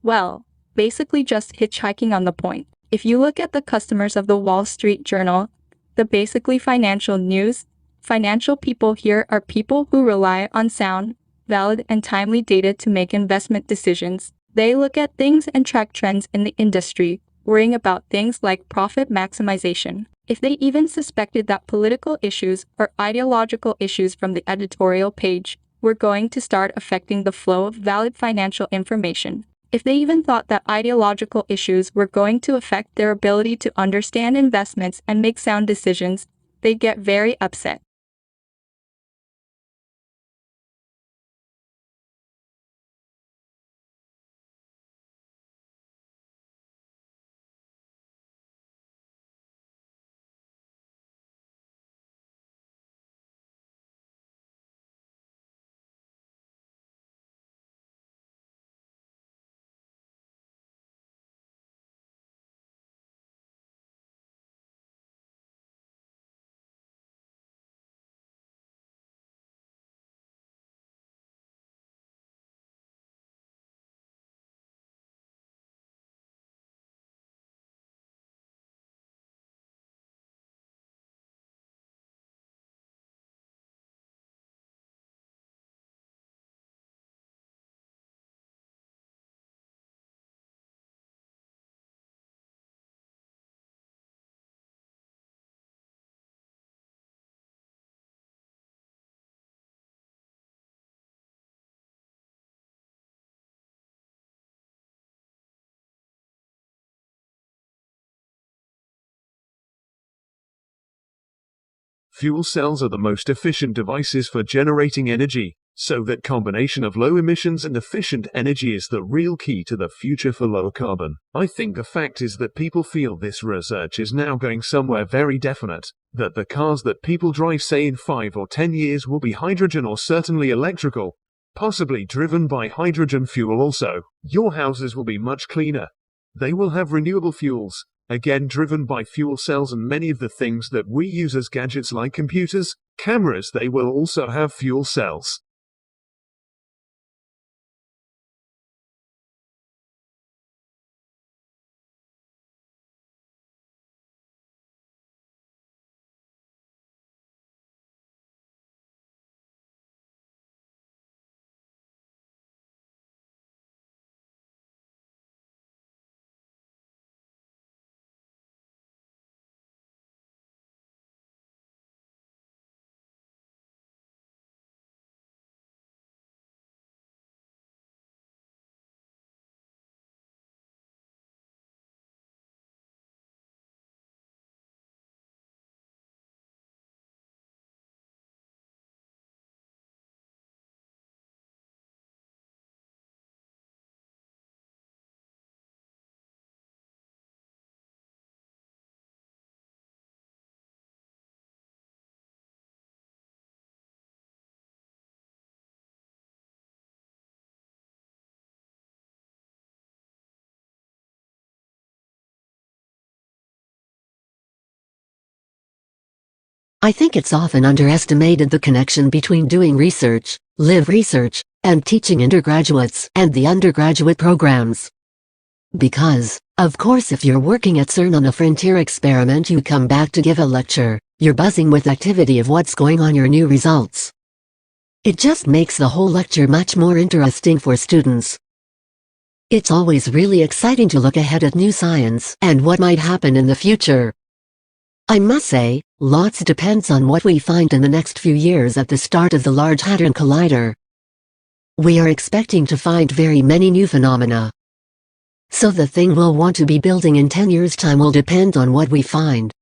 Well, basically just hitchhiking on the point. If you look at the customers of the Wall Street Journal, the basically financial news, financial people here are people who rely on sound, valid, and timely data to make investment decisions. They look at things and track trends in the industry, worrying about things like profit maximization. If they even suspected that political issues or ideological issues from the editorial page were going to start affecting the flow of valid financial information, if they even thought that ideological issues were going to affect their ability to understand investments and make sound decisions, they'd get very upset. Fuel cells are the most efficient devices for generating energy, so that combination of low emissions and efficient energy is the real key to the future for low carbon. I think the fact is that people feel this research is now going somewhere very definite, that the cars that people drive say in 5 or 10 years will be hydrogen or certainly electrical, possibly driven by hydrogen fuel also. Your houses will be much cleaner. They will have renewable fuels, again driven by fuel cells, and many of the things that we use as gadgets like computers, cameras, they will also have fuel cells. I think it's often underestimated the connection between doing research, live research, and teaching undergraduates and the undergraduate programs. Because, of course, if you're working at CERN on a frontier experiment, you come back to give a lecture, you're buzzing with activity of what's going on, your new results. It just makes the whole lecture much more interesting for students. It's always really exciting to look ahead at new science and what might happen in the future. I must say, lots depends on what we find in the next few years at the start of the Large Hadron Collider. We are expecting to find very many new phenomena. So the thing we'll want to be building in 10 years' time will depend on what we find.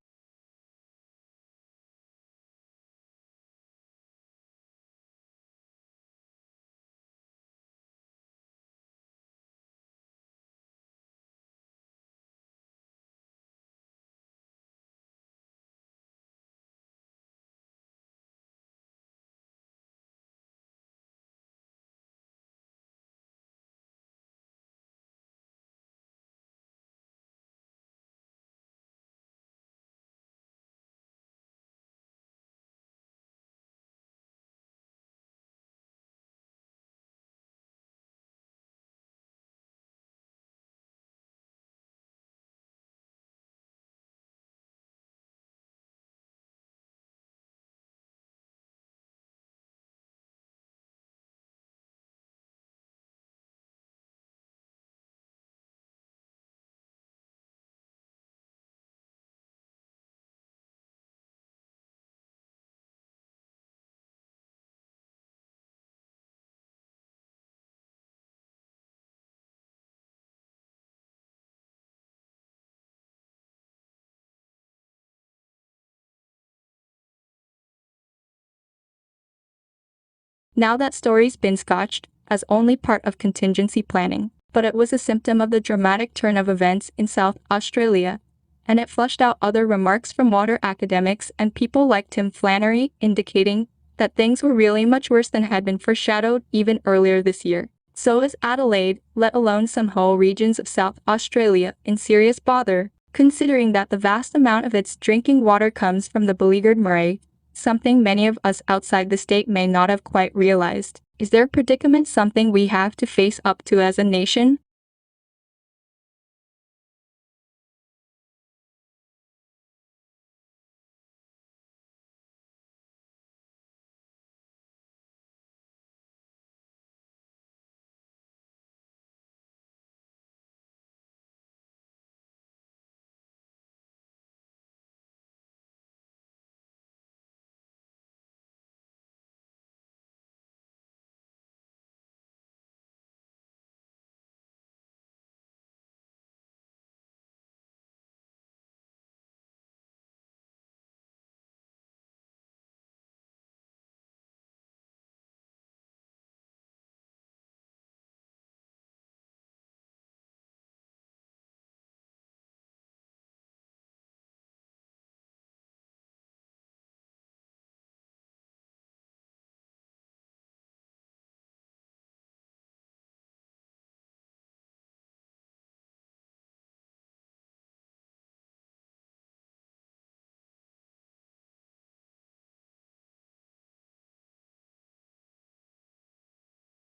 Now that story's been scotched as only part of contingency planning, but it was a symptom of the dramatic turn of events in South Australia, and it flushed out other remarks from water academics and people like Tim Flannery, indicating that things were really much worse than had been foreshadowed even earlier this year. So is Adelaide, let alone some whole regions of South Australia, in serious bother, considering that the vast amount of its drinking water comes from the beleaguered Murray, something many of us outside the state may not have quite realized. Is their predicament something we have to face up to as a nation?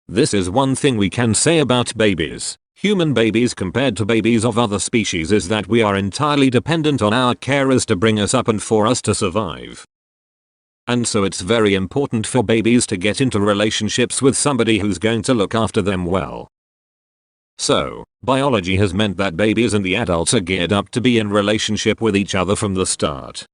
This is one thing we can say about babies. Human babies compared to babies of other species is that we are entirely dependent on our carers to bring us up and for us to survive. And so it's very important for babies to get into relationships with somebody who's going to look after them well. So, biology has meant that babies and the adults are geared up to be in relationship with each other from the start.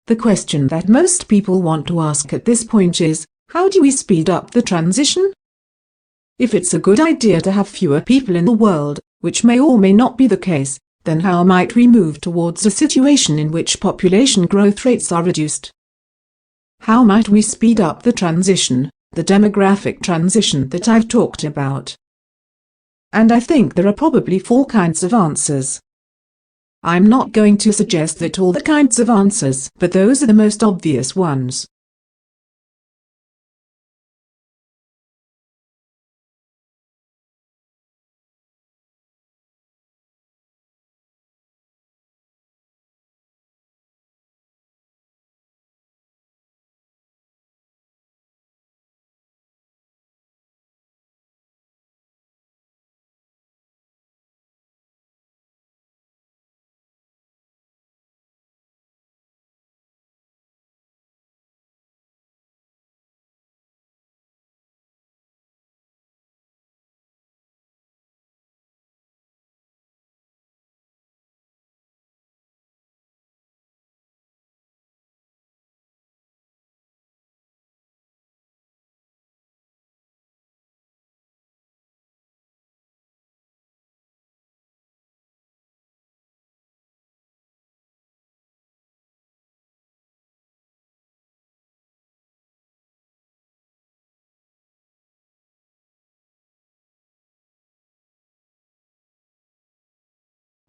The question that most people want to ask at this point is, how do we speed up the transition? If it's a good idea to have fewer people in the world, which may or may not be the case, then how might we move towards a situation in which population growth rates are reduced? How might we speed up the transition, the demographic transition that I've talked about? And I think there are probably 4 kinds of answers. I'm not going to suggest that all the kinds of answers, but those are the most obvious ones.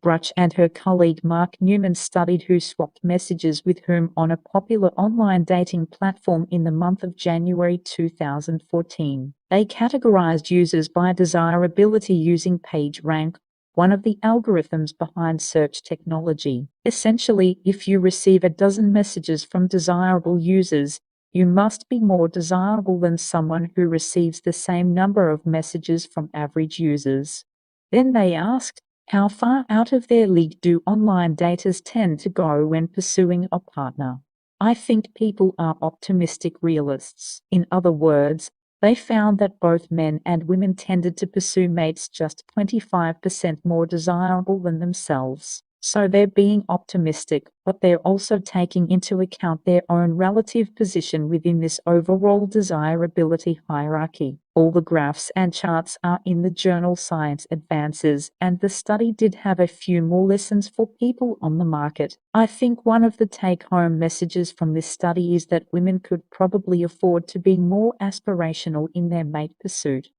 Bruch and her colleague Mark Newman studied who swapped messages with whom on a popular online dating platform in the month of January 2014. They categorized users by desirability using PageRank, one of the algorithms behind search technology. Essentially, if you receive a dozen messages from desirable users, you must be more desirable than someone who receives the same number of messages from average users. Then they asked, how far out of their league do online daters tend to go when pursuing a partner? I think people are optimistic realists. In other words, they found that both men and women tended to pursue mates just 25% more desirable than themselves. So they're being optimistic, but they're also taking into account their own relative position within this overall desirability hierarchy. All the graphs and charts are in the journal Science Advances, and the study did have a few more lessons for people on the market. I think one of the take-home messages from this study is that women could probably afford to be more aspirational in their mate pursuit.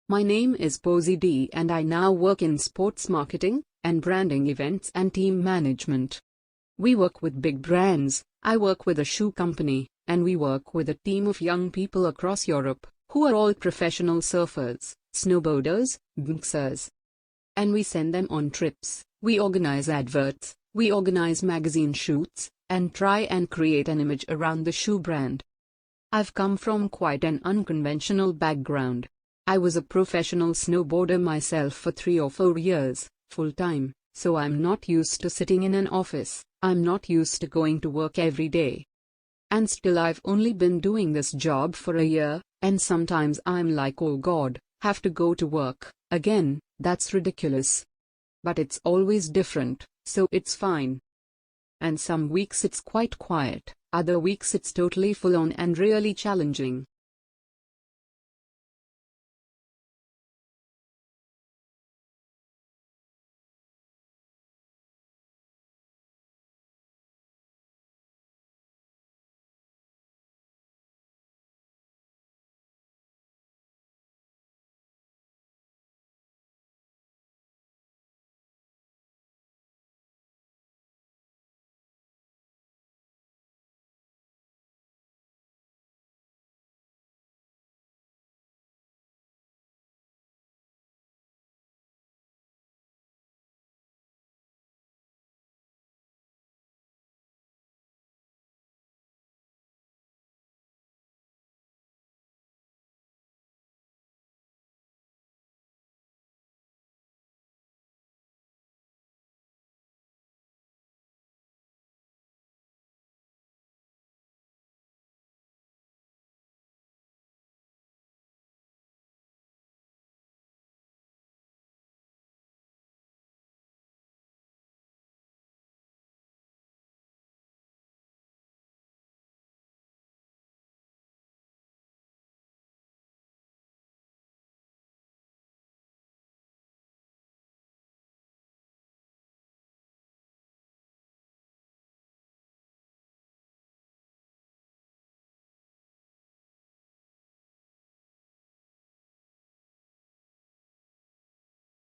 My name is Posey D and I now work in sports marketing and branding, events and team management. We work with big brands. I work with a shoe company, and we work with a team of young people across Europe who are all professional surfers, snowboarders, boxers. And we send them on trips. We organize adverts, we organize magazine shoots, and try and create an image around the shoe brand. I've come from quite an unconventional background. I was a professional snowboarder myself for 3 or 4 years, full-time, so I'm not used to sitting in an office. I'm not used to going to work every day. And still I've only been doing this job for a year, and sometimes I'm like, oh God, have to go to work again, that's ridiculous. But it's always different, so it's fine. And some weeks it's quite quiet, other weeks it's totally full on and really challenging.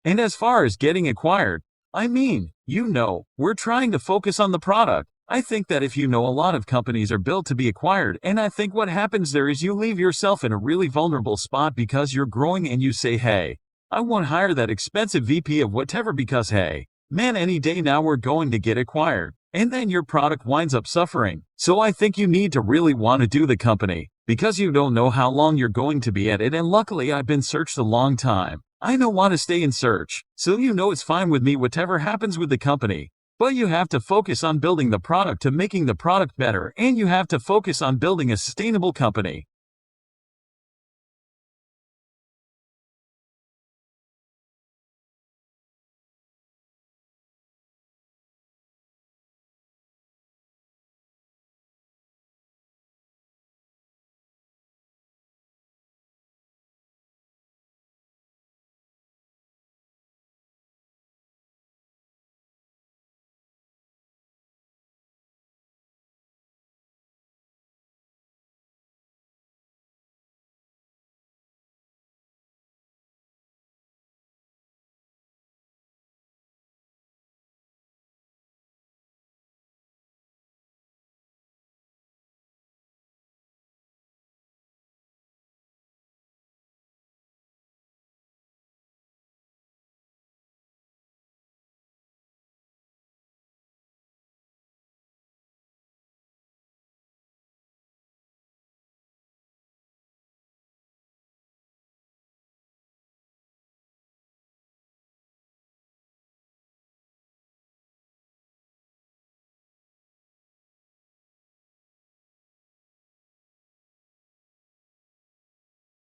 And as far as getting acquired, we're trying to focus on the product. I think that if you know a lot of companies are built to be acquired, and I think what happens there is you leave yourself in a really vulnerable spot because you're growing and you say, hey, I won't hire that expensive VP of whatever because hey, man, any day now we're going to get acquired. And then your product winds up suffering. So I think you need to really want to do the company because you don't know how long you're going to be at it. And luckily I've been searched a long time. I don't want to stay in search. So it's fine with me whatever happens with the company. But you have to focus on building the product to making the product better, and you have to focus on building a sustainable company.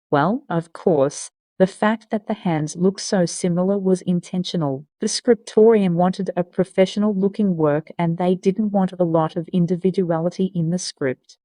Well, of course, the fact that the hands look so similar was intentional. The scriptorium wanted a professional-looking work and they didn't want a lot of individuality in the script.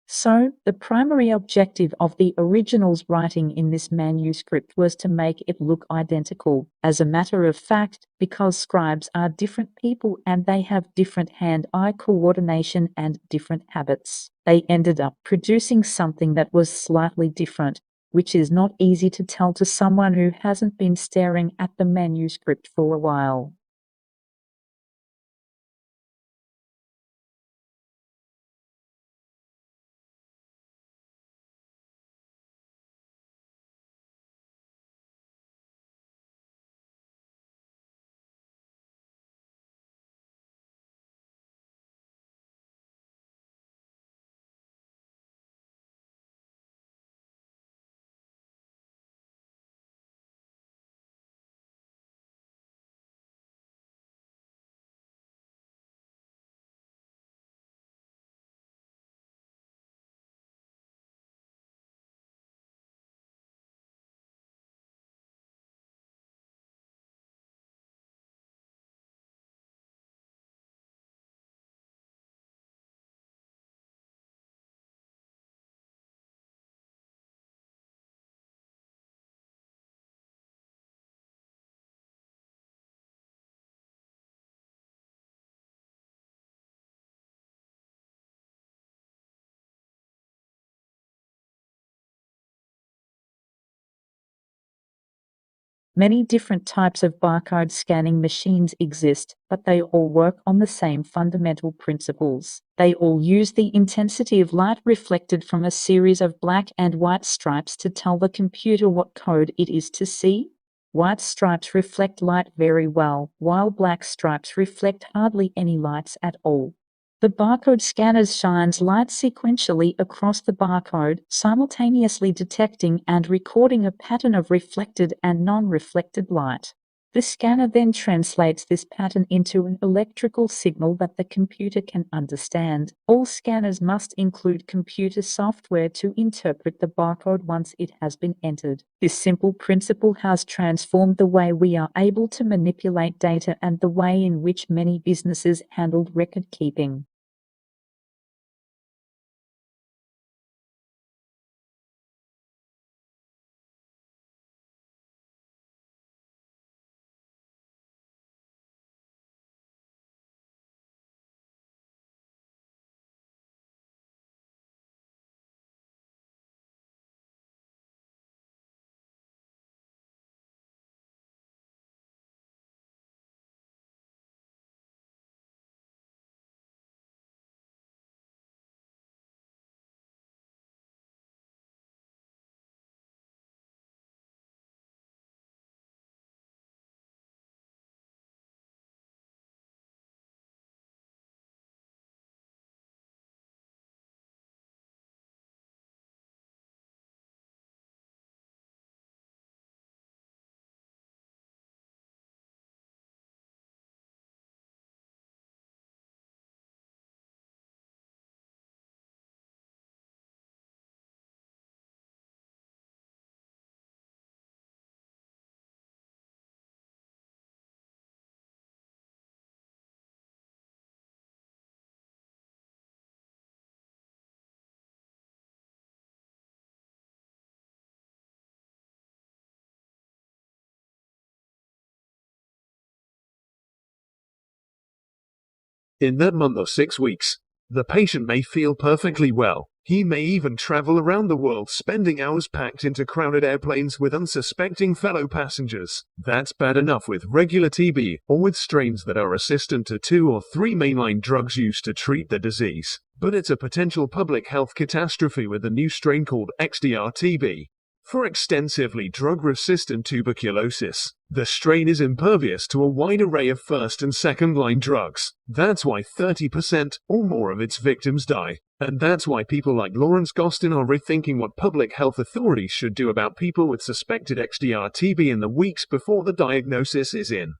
So, the primary objective of the original's writing in this manuscript was to make it look identical. As a matter of fact, because scribes are different people and they have different hand-eye coordination and different habits, they ended up producing something that was slightly different, which is not easy to tell to someone who hasn't been staring at the manuscript for a while. Many different types of barcode scanning machines exist, but they all work on the same fundamental principles. They all use the intensity of light reflected from a series of black and white stripes to tell the computer what code it is to see. White stripes reflect light very well, while black stripes reflect hardly any lights at all. The barcode scanner shines light sequentially across the barcode, simultaneously detecting and recording a pattern of reflected and non-reflected light. The scanner then translates this pattern into an electrical signal that the computer can understand. All scanners must include computer software to interpret the barcode once it has been entered. This simple principle has transformed the way we are able to manipulate data and the way in which many businesses handled record keeping. In that month or 6 weeks, the patient may feel perfectly well. He may even travel around the world, spending hours packed into crowded airplanes with unsuspecting fellow passengers. That's bad enough with regular TB, or with strains that are resistant to 2 or 3 mainline drugs used to treat the disease. But it's a potential public health catastrophe with a new strain called XDR-TB. For extensively drug-resistant tuberculosis, the strain is impervious to a wide array of first and second-line drugs. That's why 30% or more of its victims die. And that's why people like Lawrence Gostin are rethinking what public health authorities should do about people with suspected XDR-TB in the weeks before the diagnosis is in.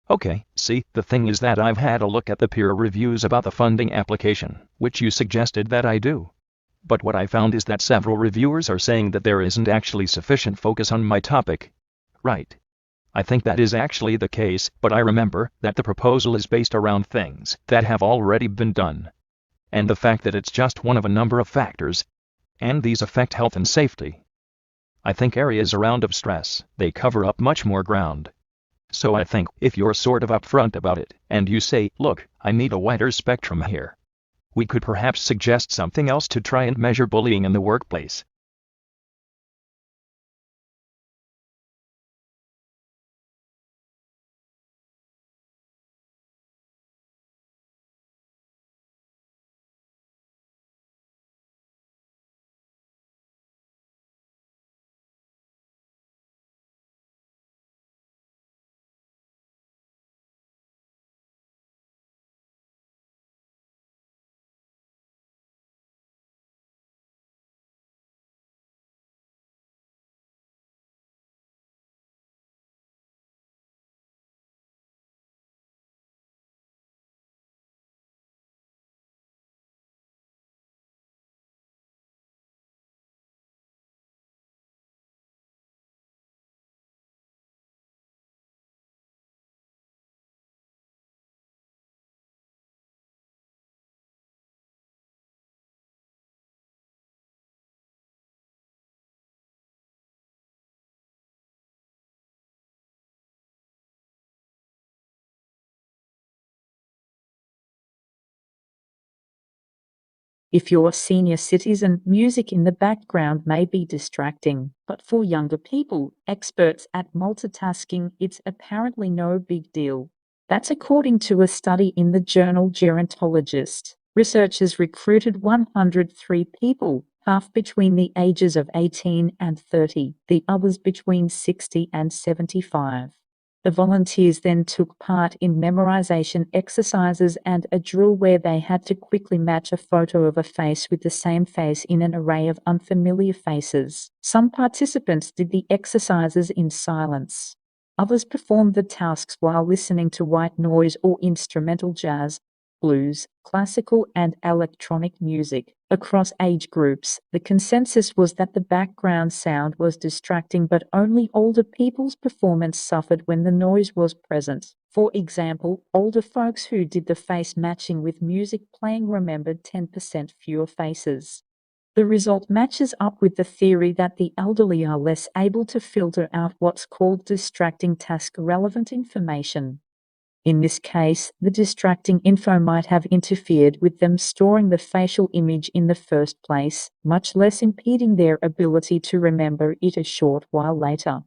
Okay, see, the thing is that I've had a look at the peer reviews about the funding application, which you suggested that I do. But what I found is that several reviewers are saying that there isn't actually sufficient focus on my topic. Right. I think that is actually the case, but I remember that the proposal is based around things that have already been done. And the fact that it's just one of a number of factors, and these affect health and safety. I think areas around of stress, they cover up much more ground. So I think if you're sort of upfront about it, and you say, look, I need a wider spectrum here, we could perhaps suggest something else to try and measure bullying in the workplace. If you're a senior citizen, music in the background may be distracting, but for younger people, experts at multitasking, it's apparently no big deal. That's according to a study in the journal Gerontologist. Researchers recruited 103 people, half between the ages of 18 and 30, the others between 60 and 75. The volunteers then took part in memorization exercises and a drill where they had to quickly match a photo of a face with the same face in an array of unfamiliar faces. Some participants did the exercises in silence. Others performed the tasks while listening to white noise or instrumental jazz, blues, classical, and electronic music. Across age groups, the consensus was that the background sound was distracting, but only older people's performance suffered when the noise was present. For example, older folks who did the face matching with music playing remembered 10% fewer faces. The result matches up with the theory that the elderly are less able to filter out what's called distracting task-relevant information. In this case, the distracting info might have interfered with them storing the facial image in the first place, much less impeding their ability to remember it a short while later.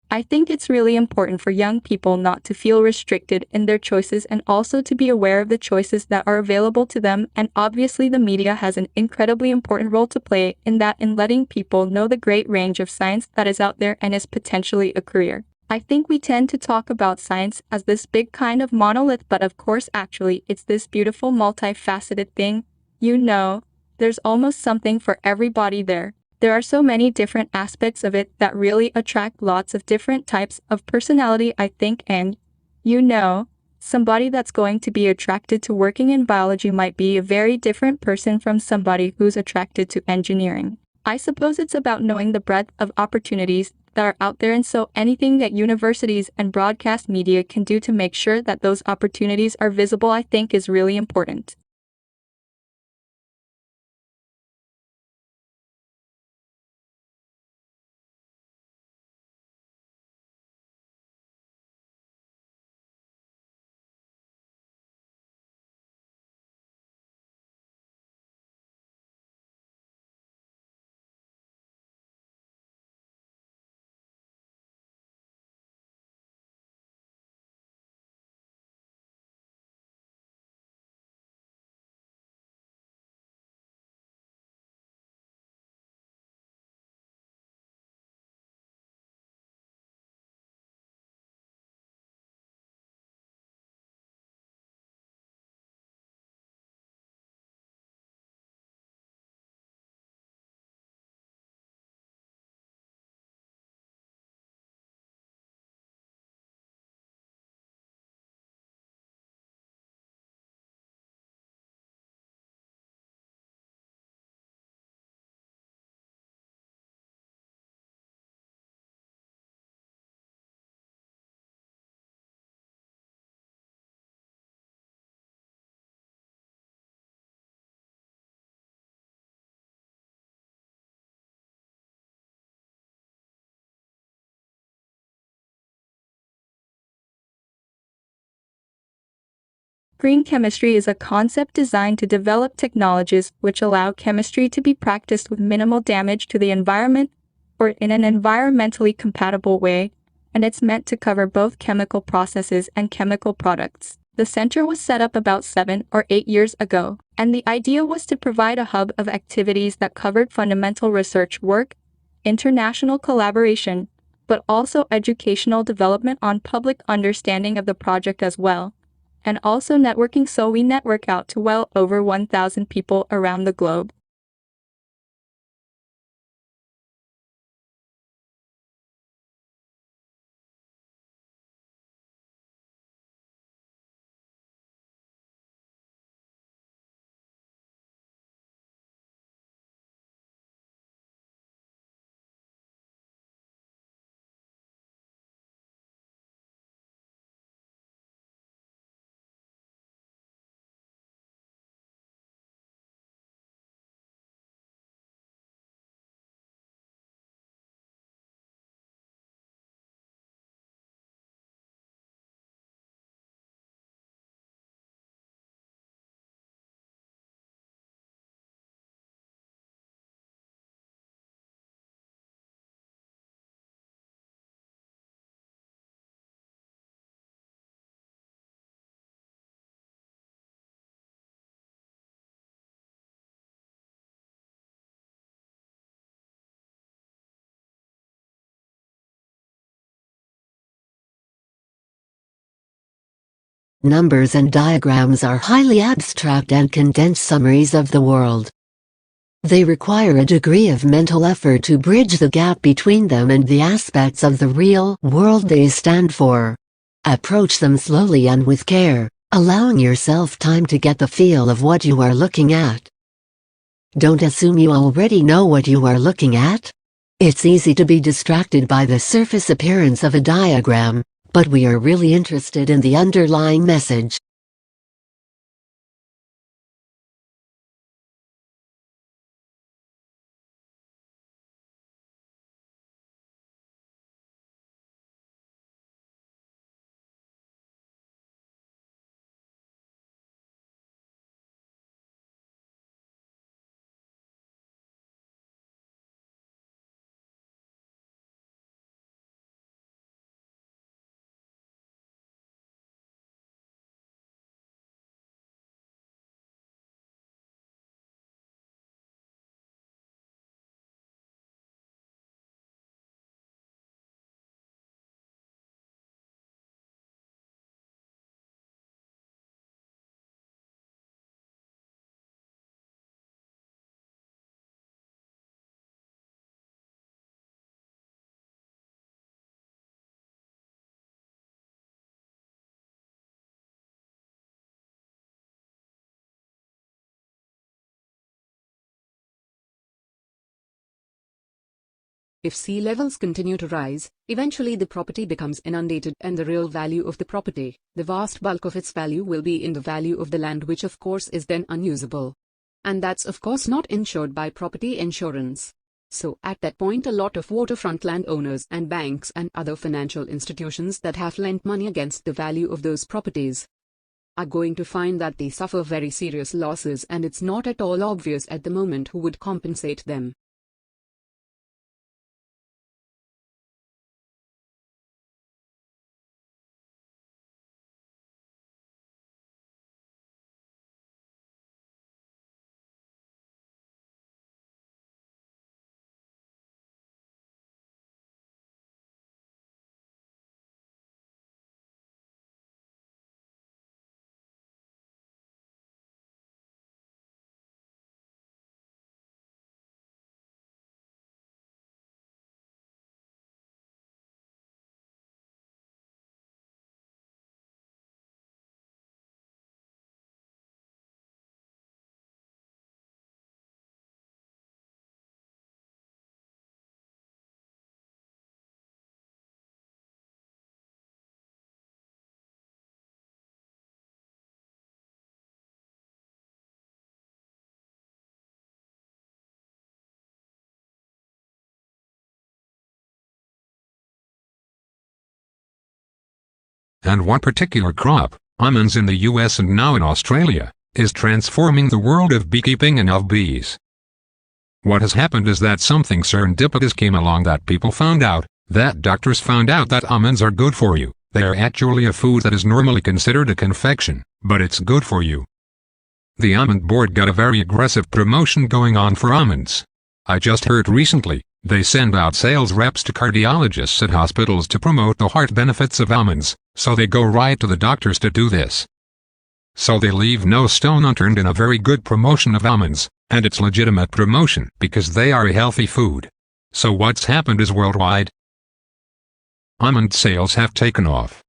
I think it's really important for young people not to feel restricted in their choices and also to be aware of the choices that are available to them, and obviously the media has an incredibly important role to play in that, in letting people know the great range of science that is out there and is potentially a career. I think we tend to talk about science as this big kind of monolith, but of course actually it's this beautiful multifaceted thing. There's almost something for everybody there. There are so many different aspects of it that really attract lots of different types of personality, I think, and somebody that's going to be attracted to working in biology might be a very different person from somebody who's attracted to engineering. I suppose it's about knowing the breadth of opportunities that are out there, and so anything that universities and broadcast media can do to make sure that those opportunities are visible, I think, is really important. Green chemistry is a concept designed to develop technologies which allow chemistry to be practiced with minimal damage to the environment or in an environmentally compatible way, and it's meant to cover both chemical processes and chemical products. The center was set up about 7 or 8 years ago, and the idea was to provide a hub of activities that covered fundamental research work, international collaboration, but also educational development on public understanding of the project as well, and also networking, so we network out to well over 1,000 people around the globe. Numbers and diagrams are highly abstract and condensed summaries of the world. They require a degree of mental effort to bridge the gap between them and the aspects of the real world they stand for. Approach them slowly and with care, allowing yourself time to get the feel of what you are looking at. Don't assume you already know what you are looking at. It's easy to be distracted by the surface appearance of a diagram, but we are really interested in the underlying message. If sea levels continue to rise, eventually the property becomes inundated and the real value of the property, the vast bulk of its value, will be in the value of the land, which of course is then unusable. And that's of course not insured by property insurance. So at that point, a lot of waterfront landowners and banks and other financial institutions that have lent money against the value of those properties are going to find that they suffer very serious losses, and it's not at all obvious at the moment who would compensate them. And one particular crop, almonds in the US and now in Australia, is transforming the world of beekeeping and of bees. What has happened is that something serendipitous came along, that people found out, that doctors found out, that almonds are good for you. They are actually a food that is normally considered a confection, but it's good for you. The almond board got a very aggressive promotion going on for almonds. I just heard recently, they send out sales reps to cardiologists at hospitals to promote the heart benefits of almonds, so they go right to the doctors to do this. So they leave no stone unturned in a very good promotion of almonds, and it's legitimate promotion because they are a healthy food. So what's happened is worldwide, almond sales have taken off.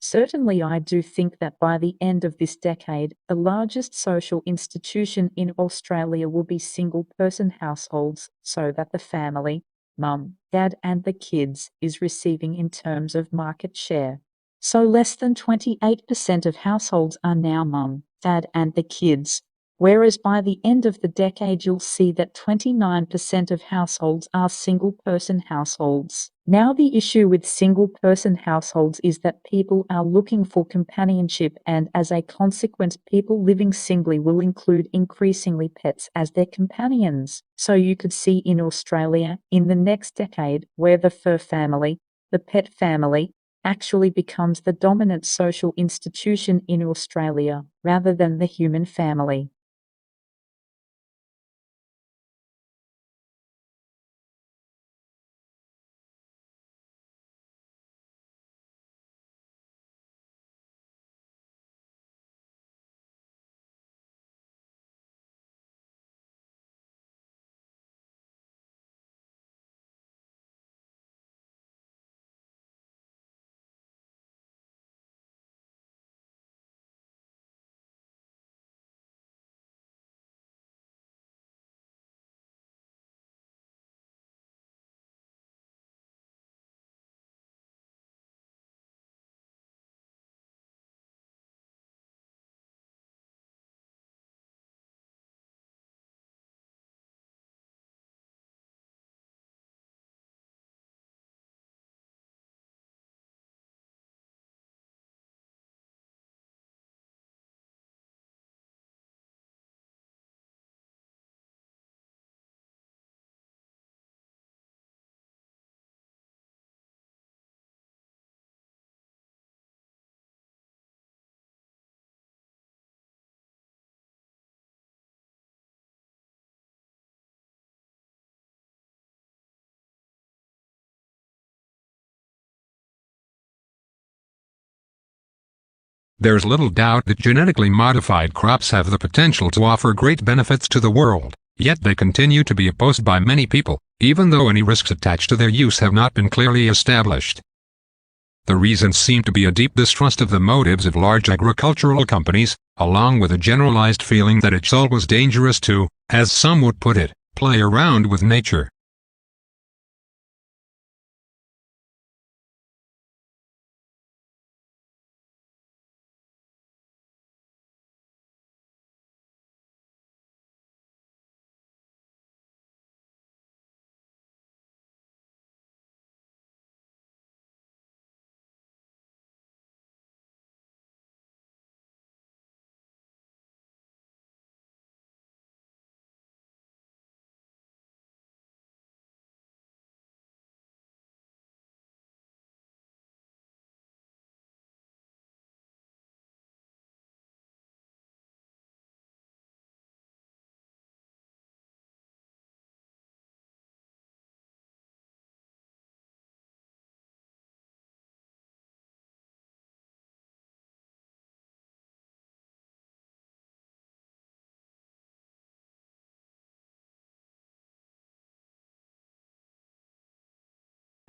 Certainly, I do think that by the end of this decade, the largest social institution in Australia will be single-person households, so that the family, mum, dad, and the kids, is receiving in terms of market share. So less than 28% of households are now mum, dad, and the kids, whereas by the end of the decade you'll see that 29% of households are single-person households. Now the issue with single-person households is that people are looking for companionship, and as a consequence people living singly will include increasingly pets as their companions. So you could see in Australia, in the next decade, where the fur family, the pet family, actually becomes the dominant social institution in Australia, rather than the human family. There's little doubt that genetically modified crops have the potential to offer great benefits to the world, yet they continue to be opposed by many people, even though any risks attached to their use have not been clearly established. The reasons seem to be a deep distrust of the motives of large agricultural companies, along with a generalized feeling that it's always dangerous to, as some would put it, play around with nature.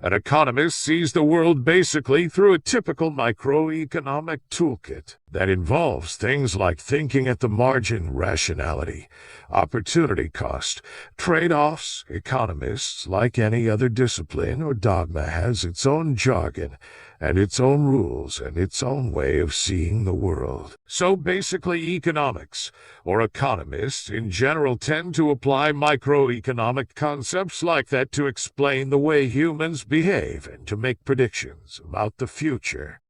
An economist sees the world basically through a typical microeconomic toolkit that involves things like thinking at the margin, rationality, opportunity cost, trade-offs. Economists, like any other discipline or dogma, has its own jargon and its own rules and its own way of seeing the world. So basically economics, or economists in general, tend to apply microeconomic concepts like that to explain the way humans behave and to make predictions about the future.